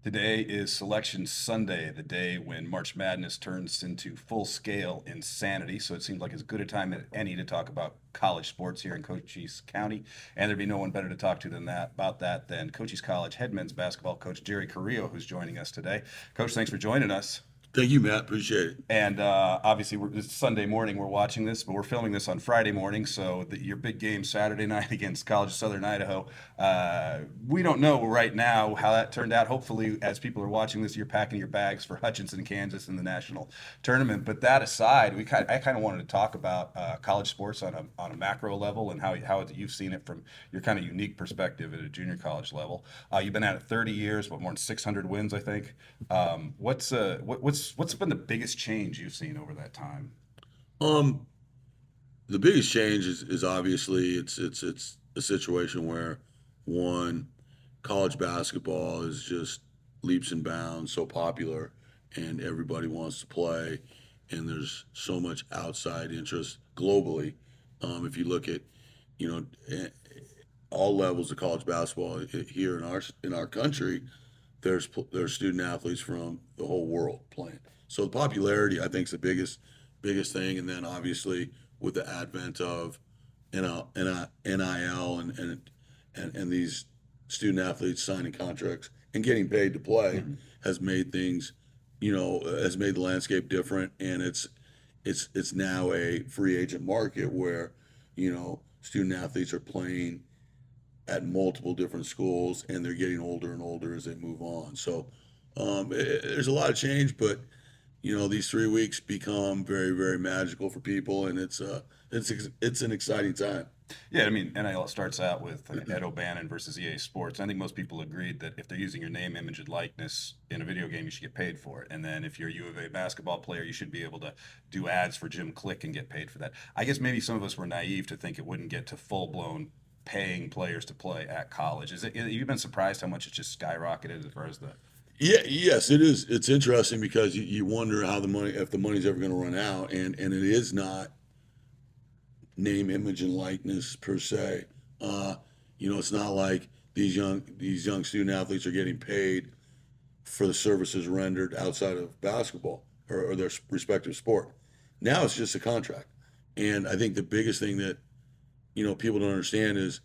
Today is Selection Sunday, the day when March Madness turns into full-scale insanity. So it seems like as good a time as any to talk about college sports here in Cochise County, and there'd be no one better to talk to than Cochise College head men's basketball coach Jerry Carrillo, who's joining us today. Coach, thanks for joining us. Thank you, Matt. Appreciate it. And obviously, it's Sunday morning we're watching this, but we're filming this on Friday morning. So your big game Saturday night against College of Southern Idaho. We don't know right now how that turned out. Hopefully, as people are watching this, you're packing your bags for Hutchinson, Kansas in the national tournament. But that aside, I kind of wanted to talk about college sports on a macro level and how you've seen it from your kind of unique perspective at a junior college level. You've been at it 30 years, but more than 600 wins, I think. What's been the biggest change you've seen over that time? Um, the biggest change is obviously it's a situation where one, college basketball is just leaps and bounds so popular, and everybody wants to play, and there's so much outside interest globally. If you look at, you know, eh, all levels of college basketball here in our country, there's student athletes from the whole world playing. So the popularity, I think, is the biggest thing, and then obviously with the advent of NIL and these student athletes signing contracts and getting paid to play Mm-hmm. has made things, has made the landscape different, and it's now a free agent market where student athletes are playing at multiple different schools, and they're getting older and older as they move on. So there's a lot of change, but these 3 weeks become very, very magical for people, and it's an exciting time. Yeah, I mean, NIL starts out with Ed O'Bannon versus EA Sports. I think most people agreed that if they're using your name, image, and likeness in a video game, you should get paid for it. And then if you're a U of A basketball player, you should be able to do ads for Jim Click and get paid for that. I guess maybe some of us were naive to think it wouldn't get to full blown paying players to play at college. You've been surprised how much it's just skyrocketed as far as the Yeah, yes, it is. It's interesting because you wonder how if the money's ever going to run out, and it is not name, image, and likeness per se. Uh, it's not like these young student athletes are getting paid for the services rendered outside of basketball or their respective sport. Now it's just a contract, and I think the biggest thing that people don't understand is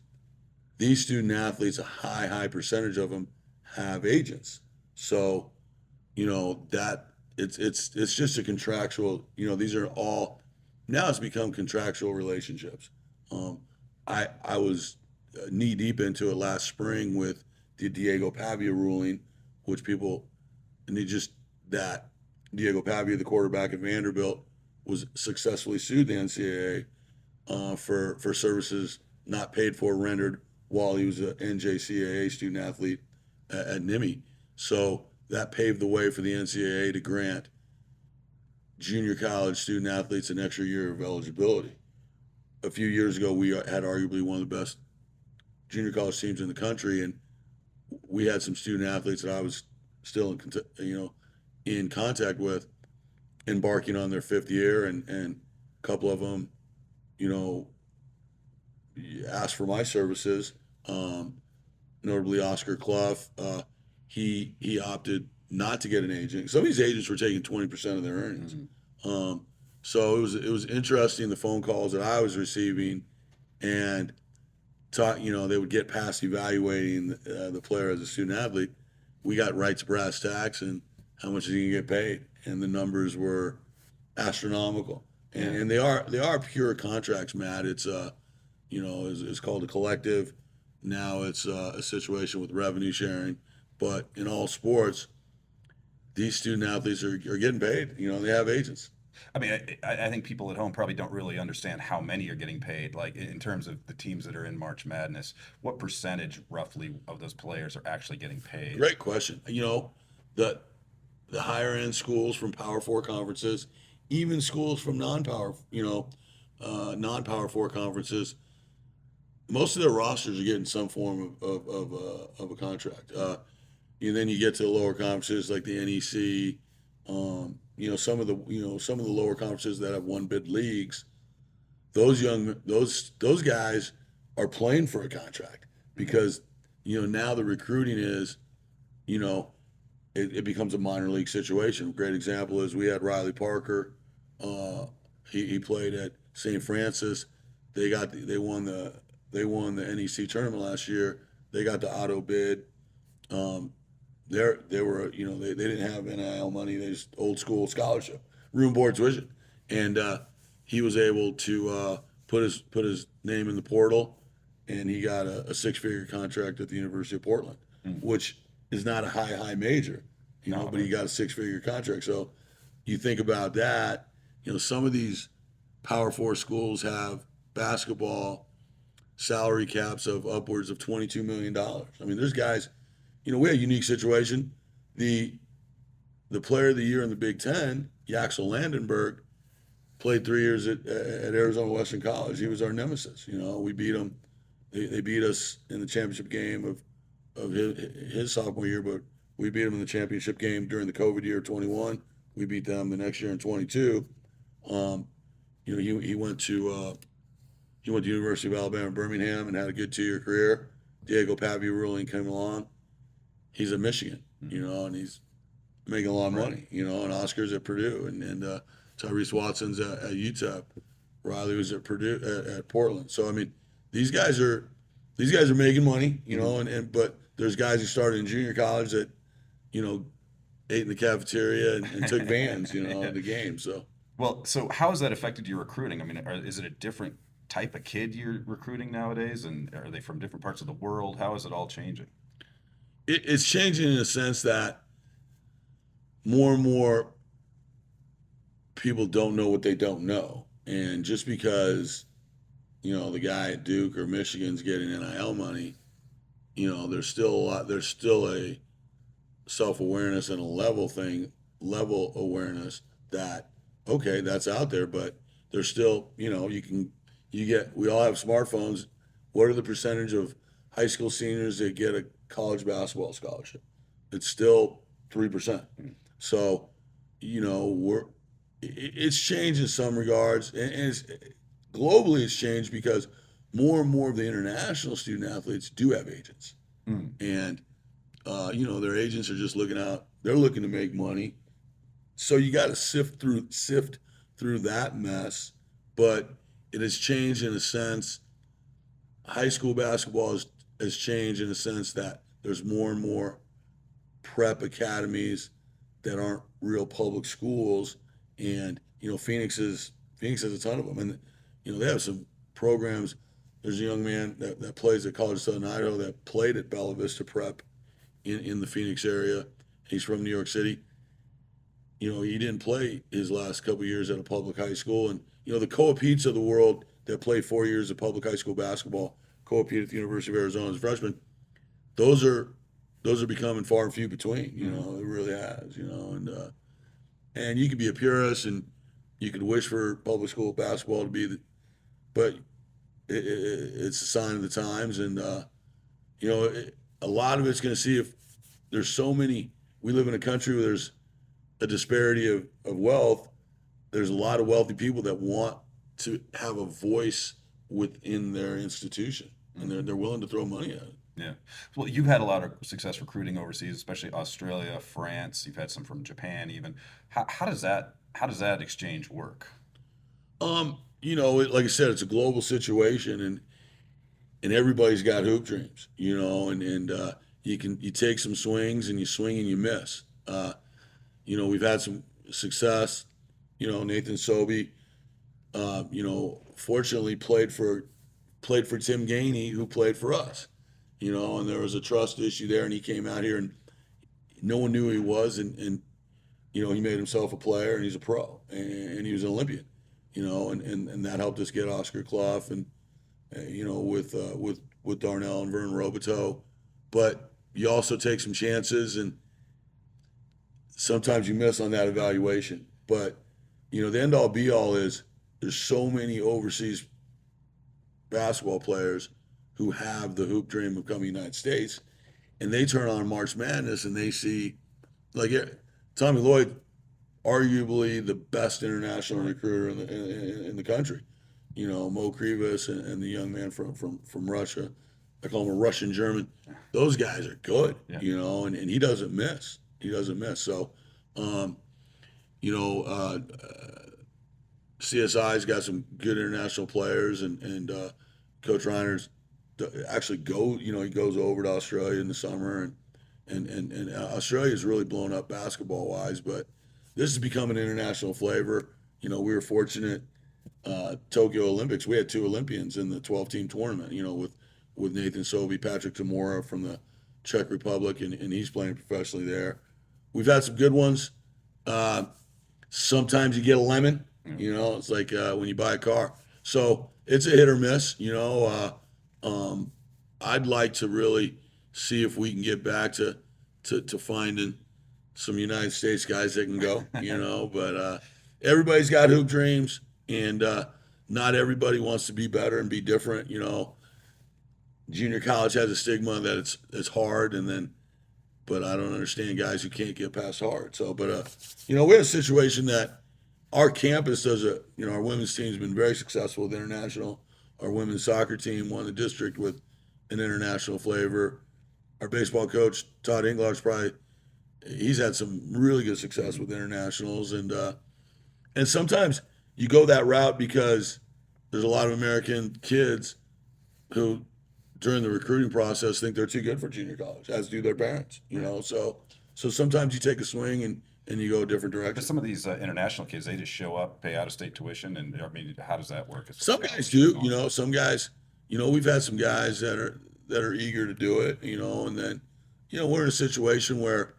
these student athletes, a high percentage of them have agents. So that it's just a contractual. These are all now it's become contractual relationships. Um, I was knee deep into it last spring with the Diego Pavia ruling, which people and they just that Diego Pavia, the quarterback at Vanderbilt, was successfully sued the NCAA for services not paid for rendered while he was an NJCAA student athlete at NIMI. So that paved the way for the NCAA to grant junior college student athletes an extra year of eligibility. A few years ago, we had arguably one of the best junior college teams in the country, and we had some student athletes that I was still in contact with, embarking on their fifth year, and a couple of them, you know, asked for my services. Notably, Oscar Clough, he opted not to get an agent. Some of these agents were taking 20% of their earnings. mm-hmm. Um, so it was interesting the phone calls that I was receiving, and they would get past evaluating the player as a student athlete. We got right to brass tacks and how much is he gonna get paid, and the numbers were astronomical. And, Yeah. and they are pure contracts, Matt. It's called a collective. Now it's a situation with revenue sharing, but in all sports, these student athletes are getting paid. They have agents. I mean, I think people at home probably don't really understand how many are getting paid. Like in terms of the teams that are in March Madness, what percentage roughly of those players are actually getting paid? Great question. The the higher end schools from Power Four conferences, even schools from non Power Four conferences, most of their rosters are getting some form of a contract. And then you get to the lower conferences like the NEC, some of the lower conferences that have one bid leagues. Those guys are playing for a contract because now the recruiting is, you know it becomes a minor league situation. A great example is we had Riley Parker. He played at St. Francis. They won the NEC tournament last year. They got the auto bid. Um, they were, they didn't have NIL money. They just old school scholarship, room board tuition, and he was able to put his name in the portal, and he got a 6-figure contract at the University of Portland, which is not a high major, No, but he got a 6-figure contract. So you think about that, some of these Power Four schools have basketball salary caps of upwards of $22 million. I mean, there's guys. We had a unique situation. The player of the year in the Big Ten, Yaxel Landenberg, played 3 years at Arizona Western College. He was our nemesis. We beat them. They beat us in the championship game of his sophomore year, but we beat them in the championship game during the COVID year 21. We beat them the next year in 22. He went to University of Alabama Birmingham and had a good 2-year career. Diego Pavi-Ruling came along. He's at Michigan, and he's making a lot of money, and Oscar's at Purdue, and Tyrese Watson's at UTEP. Riley was at Purdue at Portland. So I mean, these guys are making money, but there's guys who started in junior college that, ate in the cafeteria and took vans, Yeah. the game. So Well, so how has that affected your recruiting? I mean, is it a different type of kid you're recruiting nowadays, and are they from different parts of the world? How is it all changing? it's changing in a sense that more and more people don't know what they don't know, and just because the guy at Duke or Michigan's getting NIL money, there's still a lot. There's still a self-awareness and a level awareness that, okay, that's out there, but there's still, we all have smartphones. What are the percentage of high school seniors that get a college basketball scholarship? It's still 3%. So, it's changed in some regards, and globally it's changed because more and more of the international student athletes do have agents, and their agents are just looking out. They're looking to make money, so you got to sift through that mess. But it has changed in a sense. High school basketball has changed in a sense that there's more and more prep academies that aren't real public schools, and Phoenix has a ton of them, and they have some programs. There's a young man that plays at College of Southern Idaho that played at Bella Vista Prep in the Phoenix area. He's from New York City. He didn't play his last couple of years at a public high school, and the Coapetes of the world that play 4 years of public high school basketball, Coapete at the University of Arizona as a freshman, those are becoming far and few between. It really has. And you could be a purist and you could wish for public school basketball to be, but it's a sign of the times, and a lot of it's going to see if there's so many. We live in a country where there's a disparity of wealth. There's a lot of wealthy people that want to have a voice within their institution, and they're willing to throw money at it. Yeah. Well, you've had a lot of success recruiting overseas, especially Australia, France. You've had some from Japan, even. How does that exchange work? Like I said, it's a global situation, and everybody's got hoop dreams, and you take some swings and you swing and you miss. We've had some success. Nathan Sobey, fortunately played for Tim Gainey, who played for us. And there was a trust issue there, and he came out here and no one knew who he was, and he made himself a player, and he's a pro, and he was an Olympian, and that helped us get Oscar Clough and with Darnell and Vern Roboteau. But you also take some chances, and sometimes you miss on that evaluation. But the end all be all is there's so many overseas basketball players who have the hoop dream of coming to the United States, and they turn on March Madness and they see, like, Tommy Lloyd, arguably the best international recruiter in the country. Mo Krivas and the young man from Russia. I call him a Russian German. Those guys are good, Yeah. and he doesn't miss. He doesn't miss. So, um, you know, CSI's got some good international players, and Coach Reiner's actually go. You know, he goes over to Australia in the summer, and Australia's really blown up basketball wise, but this has become an international flavor. You know, we were fortunate. Tokyo Olympics, we had two Olympians in the 12-team tournament. You know, with Nathan Sobey, Patrick Tamora from the Czech Republic, and he's playing professionally there. We've had some good ones. Uh, Sometimes you get a lemon. You know, it's like when you buy a car. So it's a hit or miss. You know, I'd like to really see if we can get back to finding some United States guys that can go. You know, but everybody's got hoop dreams, and not everybody wants to be better and be different. You know, junior college has a stigma that it's hard, and then but I don't understand guys who can't get past hard. So, but you know, we had a situation that our campus does a, you know, our women's team's been very successful with international. Our women's soccer team won the district with an international flavor. Our baseball coach Todd Inglar's probably he's had some really good success with internationals, and sometimes you go that route because there's a lot of American kids who during the recruiting process think they're too good for junior college, as do their parents. You know, so sometimes you take a swing and you go a different But direction. some of these international kids, they just show up, pay out of state tuition, and I mean, how does that work? Some guys do, you know. Some guys, you know, we've had some guys that are eager to do it, you know, and then, you know, we're in a situation where,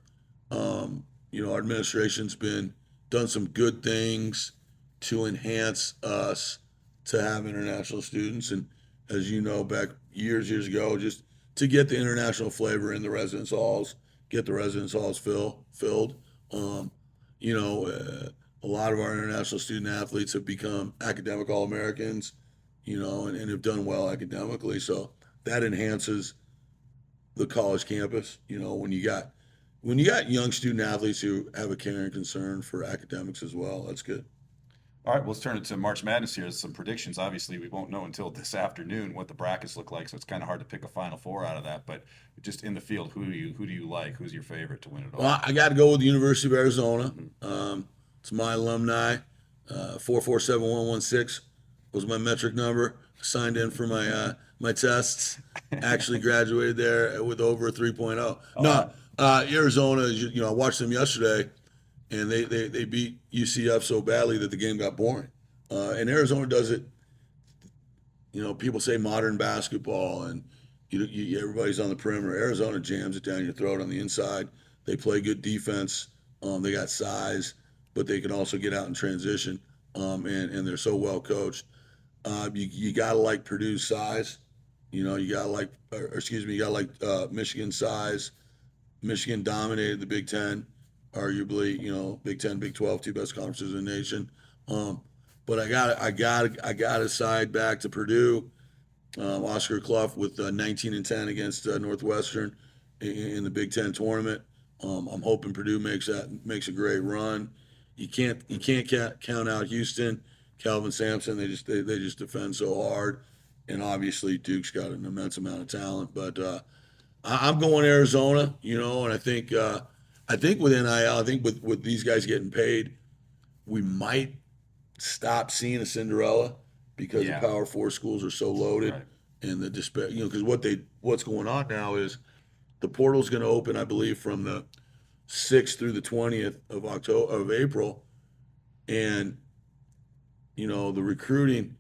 you know, our administration's been done some good things to enhance us to have international students, and as you know, back years ago, just to get the international flavor in the residence halls, get the residence halls filled. Um, you know, a lot of our international student athletes have become academic All Americans, you know, and have done well academically. So that enhances the college campus. You know, when you got young student athletes who have a care and concern for academics as well, that's good. All right, well, let's turn it to March Madness here. Some predictions. Obviously, we won't know until this afternoon what the brackets look like, so it's kind of hard to pick a Final Four out of that. But just in the field, who do you like? Who's your favorite to win it all? Well, I got to go with the University of Arizona. Mhm. It's my alumni. 447116 was my metric number. Signed in for my tests. Actually graduated there with over a 3.0. Oh, No, Arizona. You know, I watched them yesterday, and they beat UCF so badly that the game got boring. And Arizona does it. You know, people say modern basketball, and everybody's on the perimeter. Arizona jams it down your throat on the inside. They play good defense. They got size, but they can also get out in transition. And they're so well coached. You gotta like Purdue's size. You know, you gotta like, or excuse me, you gotta like Michigan size. Michigan dominated the Big Ten, arguably. You know, Big Ten, Big 12, two best conferences in the nation. Um, but I got to side back to Purdue. Oscar Clough with 19-10 against Northwestern in the Big Ten tournament. I'm hoping Purdue makes a great run. You can't count out Houston, Calvin Sampson. They just defend so hard, and obviously Duke's got an immense amount of talent. But I'm going Arizona, you know, and I think with NIL, I think with these guys getting paid, we might stop seeing a Cinderella because the yeah, Power Four schools are so loaded, right. and the despair. You know, because what's going on now is the portal's going to open, I believe, from the 6th through the 20th of April, and you know the recruiting.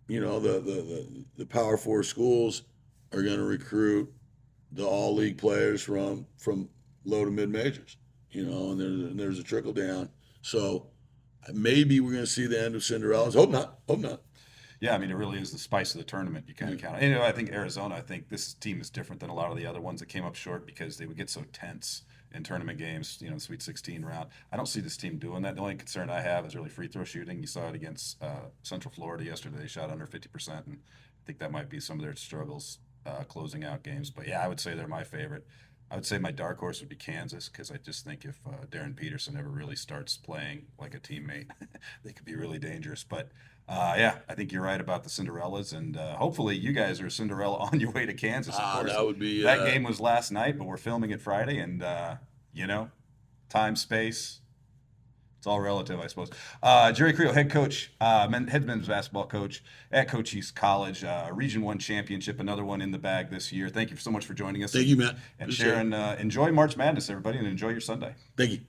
You know the Power Four schools are going to recruit the all league players from low to mid majors. You know, and there's a trickle down. So maybe we're going to see the end of Cinderella's. Hope not. Hope not. Yeah, I mean, it really is the spice of the tournament. You kind of count. And, you know, I think Arizona. I think this team is different than a lot of the other ones that came up short because they would get so tense in tournament games. You know, the Sweet 16 round. I don't see this team doing that. The only concern I have is really free throw shooting. You saw it against Central Florida yesterday. They shot under 50%, and I think that might be some of their struggles closing out games. But yeah, I would say they're my favorite. I would say my dark horse would be Kansas because I just think if Darren Peterson ever really starts playing like a teammate, they could be really dangerous. But yeah, I think you're right about the Cinderellas, and hopefully you guys are a Cinderella on your way to Kansas. Of course, That would be that game was last night, but we're filming it Friday, and you know, time, space. It's all relative, I suppose. Jerry Carrillo, head coach, head men's basketball coach at Cochise College, Region 1 championship, another one in the bag this year. Thank you so much for joining us. Thank you, Matt. And Appreciate it. Sharon, enjoy March Madness, everybody, and enjoy your Sunday. Thank you.